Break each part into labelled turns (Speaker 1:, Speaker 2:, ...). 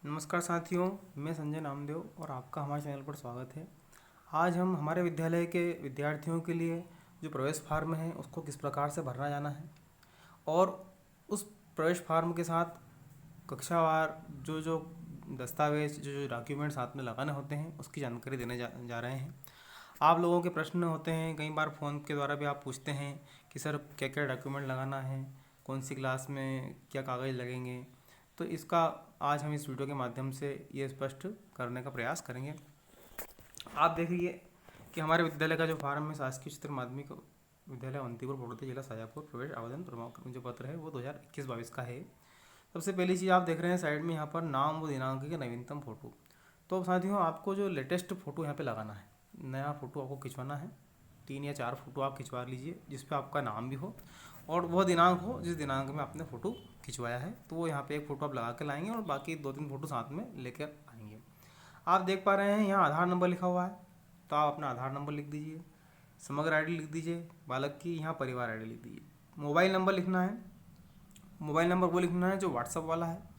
Speaker 1: नमस्कार साथियों, मैं संजय नामदेव और आपका हमारे चैनल पर स्वागत है। आज हम हमारे विद्यालय के विद्यार्थियों के लिए जो प्रवेश फॉर्म है उसको किस प्रकार से भरना जाना है और उस प्रवेश फॉर्म के साथ कक्षावार जो जो दस्तावेज जो जो डॉक्यूमेंट साथ में लगाने होते हैं उसकी जानकारी देने जा रहे हैं। आप लोगों के प्रश्न होते हैं, कई बार फ़ोन के द्वारा भी आप पूछते हैं कि सर क्या क्या डॉक्यूमेंट लगाना है, कौन सी क्लास में क्या कागज़ लगेंगे। तो इसका आज हम इस वीडियो के माध्यम से ये स्पष्ट करने का प्रयास करेंगे। आप देखिए कि हमारे विद्यालय का जो फॉर्म है शासकीय उच्चतर माध्यमिक विद्यालय अवंतीपुर पूर्णिया जिला शाजापुर प्रवेश आवेदन प्रमाण जो पत्र है वो 2021-22 का है। सबसे पहली चीज़ आप देख रहे हैं साइड में यहाँ पर नाम व दिनांक की नवीनतम फ़ोटो। तो साथियों आपको जो लेटेस्ट फ़ोटो यहाँ पे लगाना है, नया फ़ोटो आपको खिंचवाना है। 3 या 4 फ़ोटो आप खिंचवा लीजिए जिस पे आपका नाम भी हो और वह दिनांक हो जिस दिनांक में आपने फ़ोटो खिंचवाया है। तो वो यहाँ पे एक फ़ोटो आप लगा के लाएंगे और बाकी 2-3 फ़ोटो साथ में लेकर आएंगे। आप देख पा रहे हैं यहाँ आधार नंबर लिखा हुआ है, तो आप अपना आधार नंबर लिख दीजिए, समग्र आईडी लिख दीजिए बालक की, यहाँ परिवार आईडी लिख दीजिए। मोबाइल नंबर लिखना है, मोबाइल नंबर वो लिखना है जो व्हाट्सअप वाला है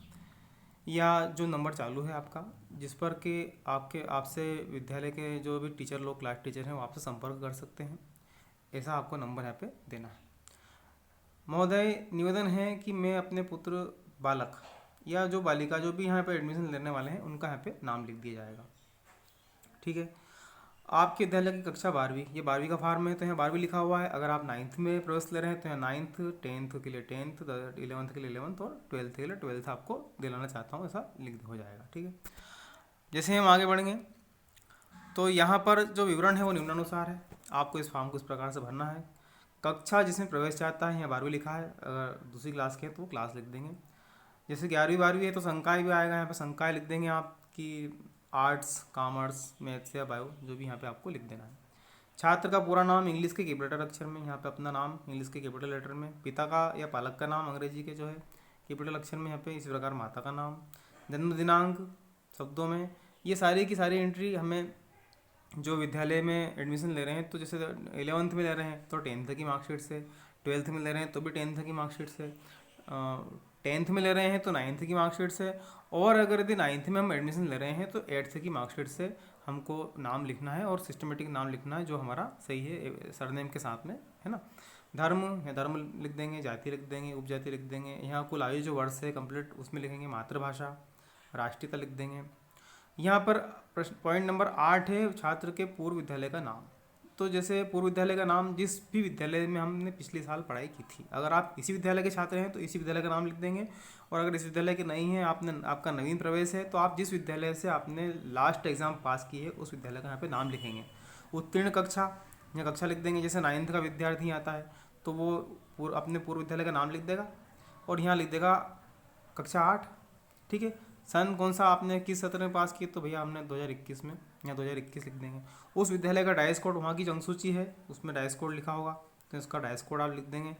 Speaker 1: या जो नंबर चालू है आपका, जिस पर कि आपसे विद्यालय के जो भी टीचर लोग क्लास टीचर हैं वो आपसे संपर्क कर सकते हैं। ऐसा आपको नंबर यहाँ पे देना है। महोदय, निवेदन है कि मैं अपने पुत्र बालक या जो बालिका जो भी यहाँ पे एडमिशन लेने वाले हैं उनका यहाँ पे नाम लिख दिया जाएगा। ठीक है। आपके विद्यालय की कक्षा 12वीं, ये 12वीं का फॉर्म है तो यहाँ 12वीं लिखा हुआ है। अगर आप 9th में प्रवेश ले रहे हैं तो यहाँ 9th, 10th के लिए 10th, 11th के लिए 11th और 12th के लिए 12th आपको दिलाना चाहता हूँ, ऐसा लिख हो जाएगा। ठीक है। जैसे हम आगे बढ़ेंगे तो यहाँ पर जो विवरण है वो निम्नानुसार है। आपको इस फॉर्म को इस प्रकार से भरना है। कक्षा जिसमें प्रवेश चाहता है यहाँ 12वीं लिखा है, अगर दूसरी क्लास के हैं तो वो क्लास लिख देंगे। जैसे 11वीं 12वीं है तो संकाय भी आएगा, यहाँ पे संकाय लिख देंगे आपकी, आर्ट्स, कॉमर्स, मैथ्स या बायो जो भी यहाँ पे आपको लिख देना है। छात्र का पूरा नाम इंग्लिश के कैपिटल अक्षर में, यहाँ पे अपना नाम इंग्लिश के कैपिटल लेटर में, पिता का या पालक का नाम अंग्रेजी के जो है कैपिटल अक्षर में यहाँ पे, इसी प्रकार माता का नाम, जन्म दिनांक शब्दों में। ये सारी की सारी एंट्री हमें जो विद्यालय में एडमिशन ले रहे हैं, तो जैसे 11th में ले रहे हैं तो 10th की मार्कशीट से, 12th में ले रहे हैं तो भी 10th की मार्कशीट से, 10th में ले रहे हैं तो 9th की मार्कशीट से, और अगर यदि 9th में हम एडमिशन ले रहे हैं तो 8th की मार्कशीट से हमको नाम लिखना है और सिस्टमेटिक नाम लिखना है जो हमारा सही है सरनेम के साथ में, है ना। धर्म या धर्म लिख देंगे, जाति लिख देंगे, उपजाति लिख देंगे, यहाँ कुल आयु जो वर्ष है कंप्लीट उसमें लिखेंगे, मातृभाषा, राष्ट्रीयता लिख देंगे। यहाँ पर प्रश्न पॉइंट नंबर 8 है छात्र के पूर्व विद्यालय का नाम। तो जैसे पूर्व विद्यालय का नाम जिस भी विद्यालय में हमने पिछले साल पढ़ाई की थी, अगर आप इसी विद्यालय के छात्र हैं तो इसी विद्यालय का नाम लिख देंगे, और अगर इस विद्यालय के नहीं है, आपका नवीन प्रवेश है, तो आप जिस विद्यालय से आपने लास्ट एग्ज़ाम पास की है उस विद्यालय का यहाँ पे नाम लिखेंगे। उत्तीर्ण कक्षा, यहाँ कक्षा लिख देंगे। जैसे 9th का विद्यार्थी आता है तो वो अपने पूर्व विद्यालय का नाम लिख देगा और यहाँ लिख देगा कक्षा 8। ठीक है। सन कौन सा आपने किस सत्र में पास किए, तो भैया हमने 2021 में, या 2021 लिख देंगे। उस विद्यालय का डाइस कोड, वहाँ की जो अनुसूची है उसमें डाइस कोड लिखा होगा तो इसका डाइस कोड आप लिख देंगे।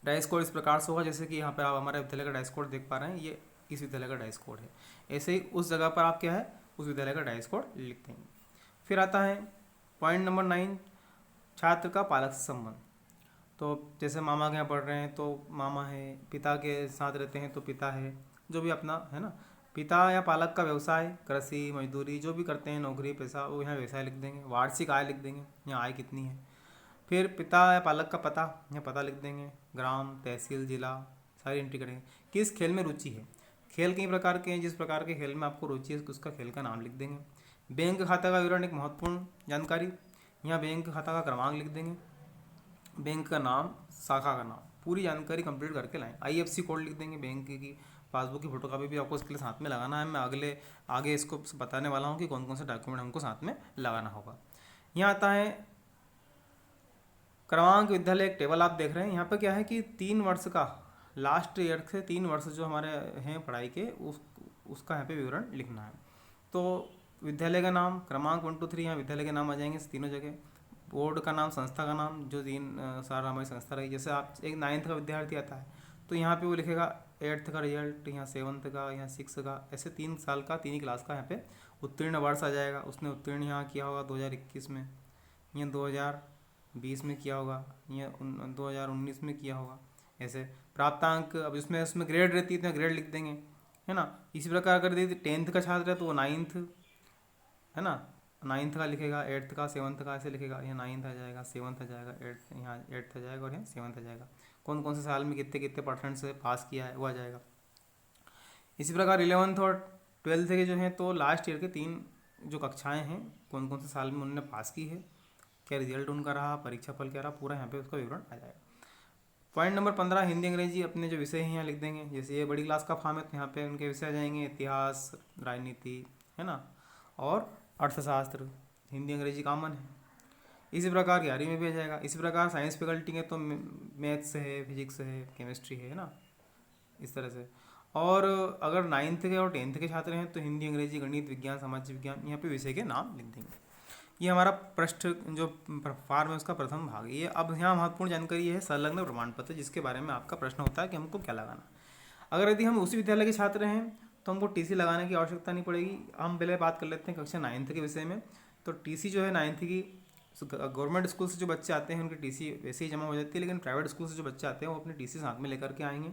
Speaker 1: डाइस कोड इस प्रकार से होगा जैसे कि यहाँ पर आप हमारे विद्यालय का डाइस कोड देख पा रहे हैं, ये इस विद्यालय का डाइस कोड है। ऐसे ही उस जगह पर आप क्या है उस विद्यालय का डाइस कोड लिख देंगे। फिर आता है पॉइंट नंबर 9, छात्र का पालक से संबंध। तो जैसे मामा के यहाँ पढ़ रहे हैं तो मामा है, पिता के साथ रहते हैं तो पिता है, जो भी अपना है ना। पिता या पालक का व्यवसाय, कृषि, मजदूरी जो भी करते हैं, नौकरी पेशा, वो यहाँ व्यवसाय लिख देंगे। वार्षिक आय लिख देंगे, यहाँ आय कितनी है। फिर पिता या पालक का पता, यहाँ पता लिख देंगे। ग्राम, तहसील, जिला, सारी एंट्री करेंगे। किस खेल में रुचि है, खेल कई प्रकार के हैं, जिस प्रकार के खेल में आपको रुचि है उसका खेल का नाम लिख देंगे। बैंक खाता का विवरण एक महत्वपूर्ण जानकारी, यहाँ बैंक खाता का क्रमांक लिख देंगे, बैंक का नाम, शाखा का नाम, पूरी जानकारी कंप्लीट करके लाएं। आईएफएससी कोड लिख देंगे। बैंक की पासबुक की फोटोकॉपी भी आपको इसके लिए साथ में लगाना है। मैं आगे इसको बताने वाला हूँ कि कौन कौन से डॉक्यूमेंट हमको साथ में लगाना होगा। यहाँ आता है क्रमांक विद्यालय एक टेबल आप देख रहे हैं। यहाँ पर क्या है कि 3 वर्ष का, लास्ट ईयर से 3 वर्ष जो हमारे हैं पढ़ाई के, उसका यहाँ पे विवरण लिखना है। तो विद्यालय का नाम, क्रमांक 1 2 3, यहाँ विद्यालय के नाम आ जाएंगे तीनों जगह। बोर्ड का नाम, संस्था का नाम, जो 3 साल हमारी संस्था रही। जैसे आप एक 9th का विद्यार्थी आता है तो यहाँ पे वो लिखेगा 8th का रिजल्ट, यहाँ 7th का, यहाँ 6th का, ऐसे 3 साल का, 3 ही क्लास का यहाँ पे उत्तीर्ण वर्ष आ जाएगा। उसने उत्तीर्ण यहाँ किया होगा 2021 में, या 2020 में किया होगा, या 2019 में किया होगा। ऐसे प्राप्तांक, अब इसमें ग्रेड रहती है तो ग्रेड लिख देंगे। है ना। इसी प्रकार अगर यदि 10th का छात्र है तो वो 9th, है ना, 9th का लिखेगा, 8th का, 7th का, ऐसे लिखेगा। यहाँ 9th आ जाएगा, 7th आ जाएगा, 8th, यहाँ 8th आ जाएगा और यहाँ 7th आ जाएगा। कौन कौन से साल में कितने कितने परसेंट से पास किया है वो आ जाएगा। इसी प्रकार 11th और 12th के जो हैं तो लास्ट ईयर के 3 जो कक्षाएं हैं, कौन कौन से साल में उन्होंने पास की है, क्या रिजल्ट उनका रहा, परीक्षा फल क्या रहा, पूरा यहाँ पे उसका विवरण आ जाएगा। पॉइंट नंबर 15, हिंदी अंग्रेजी अपने जो विषय हैं यहाँ लिख देंगे। जैसे ये बड़ी क्लास का फॉर्म है तो यहाँ पे उनके विषय आ जाएंगे, इतिहास, राजनीति, है ना, और अर्थशास्त्र। हिंदी अंग्रेजी कॉमन है। इसी प्रकार 11वीं में भी आ जाएगा। इसी प्रकार साइंस फैकल्टी है तो मैथ्स है, फिजिक्स है, केमिस्ट्री है ना, इस तरह से। और अगर 9th के और 10th के छात्र हैं तो हिंदी, अंग्रेजी, गणित, विज्ञान, सामाजिक विज्ञान, यहाँ पे विषय के नाम लिख देंगे। ये हमारा पृष्ठ जो फॉर्म है उसका प्रथम भाग है। ये अब यहाँ महत्वपूर्ण जानकारी है संलग्न प्रमाण पत्र, जिसके बारे में आपका प्रश्न होता है कि हमको क्या लगाना। अगर यदि हम उसी विद्यालय के छात्र हैं तो हमको टीसी लगाने की आवश्यकता नहीं पड़ेगी। हम पहले बात कर लेते हैं कक्षा 9th के विषय में। तो टीसी जो है 9th की, गवर्नमेंट स्कूल से जो बच्चे आते हैं उनकी टीसी वैसे ही जमा हो जाती है, लेकिन प्राइवेट स्कूल से जो बच्चे आते हैं वो अपनी टीसी साथ में लेकर के आएंगे।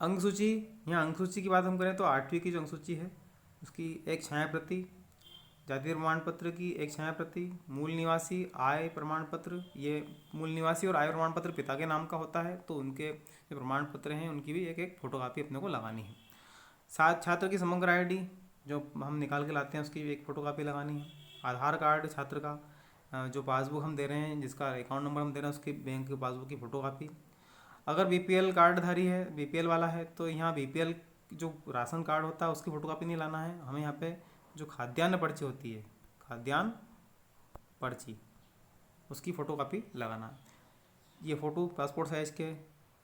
Speaker 1: अंक सूची, यहाँ अंक सूची की बात हम करें तो 8वीं की जो अंक सूची है उसकी एक छाया प्रति, जातीय प्रमाण पत्र की एक छाया प्रति, मूल निवासी आय प्रमाण पत्र, ये मूल निवासी और आय प्रमाण पत्र पिता के नाम का होता है तो उनके जो प्रमाण पत्र हैं उनकी भी एक एक फोटोकॉपी अपने को लगानी है। साथ छात्र की समग्र आईडी जो हम निकाल के लाते हैं उसकी भी एक फ़ोटोकॉपी लगानी है। आधार कार्ड छात्र का, जो पासबुक हम दे रहे हैं, जिसका अकाउंट नंबर हम दे रहे हैं उसकी बैंक की पासबुक की फ़ोटोकॉपी। अगर बीपीएल कार्डधारी है, बीपीएल वाला है, तो यहाँ बीपीएल जो राशन कार्ड होता है उसकी फ़ोटोकॉपी नहीं लाना है हमें। यहाँ पे जो खाद्यान्न पर्ची होती है, खाद्यान्न पर्ची, उसकी फ़ोटोकॉपी लगाना है। ये फ़ोटो पासपोर्ट साइज़ के।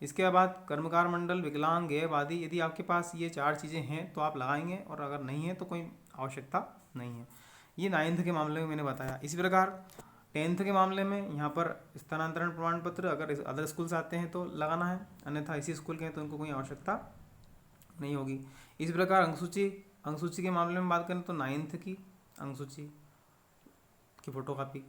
Speaker 1: इसके बाद कर्मकार मंडल, विकलांग, गैर आदि, यदि आपके पास ये 4 चीज़ें हैं तो आप लगाएंगे, और अगर नहीं है तो कोई आवश्यकता नहीं है। ये 9th के मामले में मैंने बताया। इसी प्रकार 10th के मामले में यहाँ पर स्थानांतरण प्रमाण पत्र अगर अदर स्कूल से आते हैं तो लगाना है, अन्यथा इसी स्कूल के हैं तो उनको कोई आवश्यकता नहीं होगी। इसी प्रकार अंकसूची के मामले में बात करें तो 9th की अंकसूची की फ़ोटोकॉपी।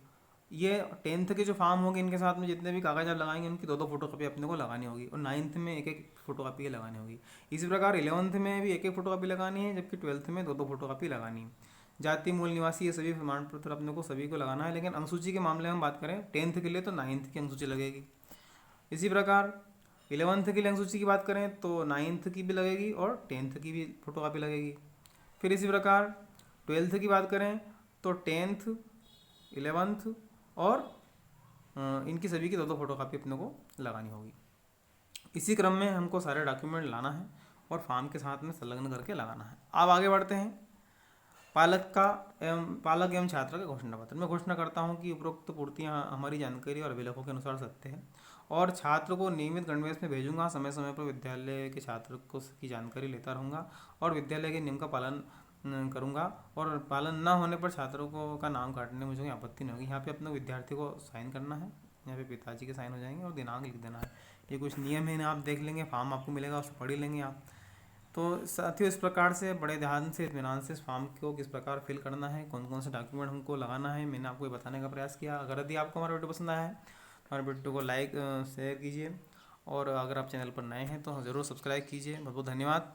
Speaker 1: ये 10th के जो फॉर्म होंगे इनके साथ में जितने भी कागज आप लगाएंगे उनकी 2-2 फोटोकॉपी अपने को लगानी होगी, और 9th में एक एक फोटोकॉपी लगानी होगी। इसी प्रकार 11th में भी एक एक फोटोकॉपी लगानी है, जबकि 12th में 2-2 फोटोकॉपी लगानी है। जाति, मूल निवासी, ये सभी प्रमाण पत्र अपने को सभी को लगाना है। लेकिन अंकसूची के मामले में बात करें 10th के लिए तो 9th की अंकसूची लगेगी। इसी प्रकार 11th के लिए अंकसूची की बात करें तो 9th की भी लगेगी और 10th की भी फोटोकॉपी लगेगी। फिर इसी प्रकार 12th की बात करें तो 10th, 11th और इनकी सभी की 2-2 फोटोकॉपी अपने को लगानी होगी। इसी क्रम में हमको सारे डॉक्यूमेंट लाना है और फॉर्म के साथ में संलग्न करके लगाना है। अब आगे बढ़ते हैं। पालक एवं छात्र का घोषणा पत्र। मैं घोषणा करता हूं कि उपरोक्त पूर्तियां हमारी जानकारी और अभिलेखों के अनुसार सत्य है, और छात्र को नियमित गणवेश में भेजूंगा। समय समय पर विद्यालय के छात्र को की जानकारी लेता रहूँगा और विद्यालय के नियम का पालन करूँगा, और पालन न होने पर छात्रों को का नाम काटने में मुझे कोई आपत्ति नहीं होगी। यहाँ पे अपने विद्यार्थी को साइन करना है, यहाँ पे पिताजी के साइन हो जाएंगे और दिनांक लिख देना है। ये कुछ नियम है, इन्हें आप देख लेंगे, फॉर्म आपको मिलेगा उसको पढ़ ही लेंगे आप। तो साथियों इस प्रकार से बड़े ध्यान से, इत्मीनान से इस फॉर्म को किस प्रकार फिल करना है, कौन कौन से डॉक्यूमेंट हमको लगाना है, मैंने आपको बताने का प्रयास किया। अगर यदि आपको हमारा वीडियो पसंद आया है तो हमारे वीडियो को लाइक शेयर कीजिए, और अगर आप चैनल पर नए हैं तो ज़रूर सब्सक्राइब कीजिए। बहुत बहुत धन्यवाद।